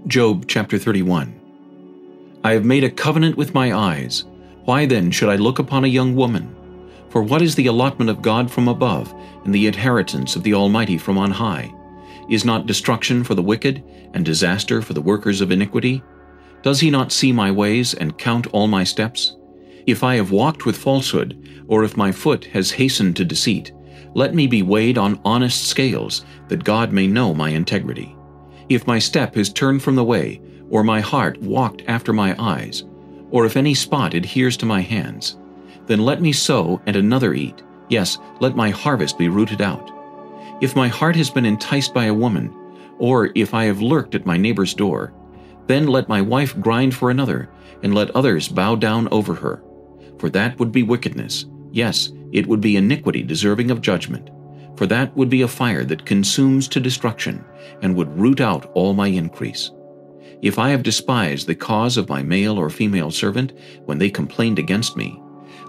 Job chapter 31. I have made a covenant with my eyes. Why then should I look upon a young woman? For what is the allotment of God from above, and the inheritance of the Almighty from on high? Is not destruction for the wicked, and disaster for the workers of iniquity? Does he not see my ways, and count all my steps? If I have walked with falsehood, or if my foot has hastened to deceit, let me be weighed on honest scales, that God may know my integrity. If my step has turned from the way, or my heart walked after my eyes, or if any spot adheres to my hands, then let me sow and another eat. Yes, let my harvest be rooted out. If my heart has been enticed by a woman, or if I have lurked at my neighbor's door, then let my wife grind for another, and let others bow down over her. For that would be wickedness. Yes, it would be iniquity deserving of judgment. For that would be a fire that consumes to destruction, and would root out all my increase. If I have despised the cause of my male or female servant when they complained against me,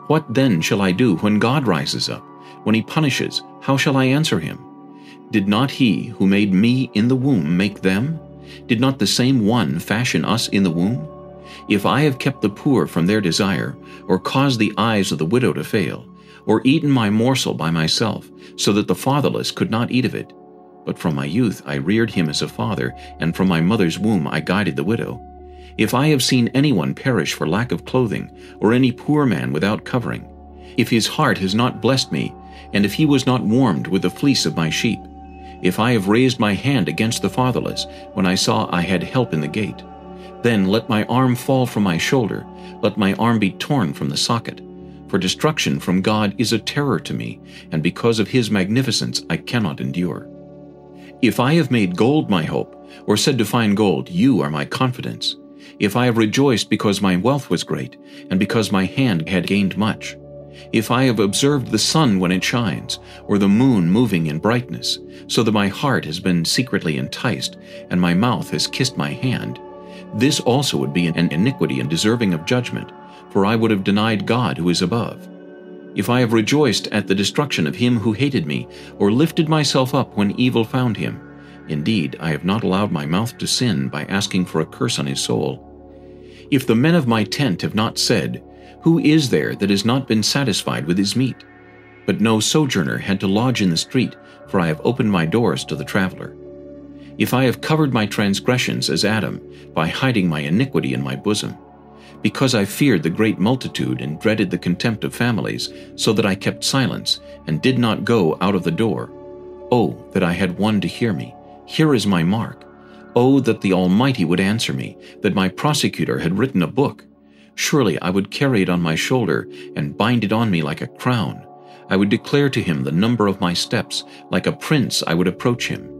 what then shall I do when God rises up? When he punishes, how shall I answer him? Did not he who made me in the womb make them? Did not the same one fashion us in the womb? If I have kept the poor from their desire, or caused the eyes of the widow to fail, or eaten my morsel by myself, so that the fatherless could not eat of it, but from my youth I reared him as a father, and from my mother's womb I guided the widow. If I have seen anyone perish for lack of clothing, or any poor man without covering, if his heart has not blessed me, and if he was not warmed with the fleece of my sheep, if I have raised my hand against the fatherless, when I saw I had help in the gate, then let my arm fall from my shoulder, let my arm be torn from the socket. For destruction from God is a terror to me, and because of his magnificence I cannot endure. If I have made gold my hope, or said to find gold, you are my confidence. If I have rejoiced because my wealth was great, and because my hand had gained much. If I have observed the sun when it shines, or the moon moving in brightness, so that my heart has been secretly enticed, and my mouth has kissed my hand, this also would be an iniquity and deserving of judgment, for I would have denied God who is above. If I have rejoiced at the destruction of him who hated me, or lifted myself up when evil found him, indeed I have not allowed my mouth to sin by asking for a curse on his soul. If the men of my tent have not said, who is there that has not been satisfied with his meat? But no sojourner had to lodge in the street, for I have opened my doors to the traveler. If I have covered my transgressions as Adam, by hiding my iniquity in my bosom, because I feared the great multitude and dreaded the contempt of families, so that I kept silence, and did not go out of the door. Oh, that I had one to hear me! Here is my mark. Oh, that the Almighty would answer me, that my prosecutor had written a book. Surely I would carry it on my shoulder, and bind it on me like a crown. I would declare to him the number of my steps, like a prince I would approach him.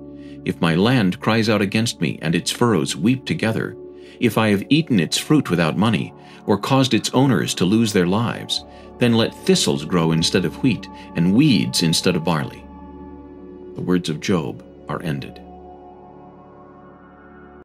If my land cries out against me, and its furrows weep together, if I have eaten its fruit without money, or caused its owners to lose their lives, then let thistles grow instead of wheat, and weeds instead of barley. The words of Job are ended.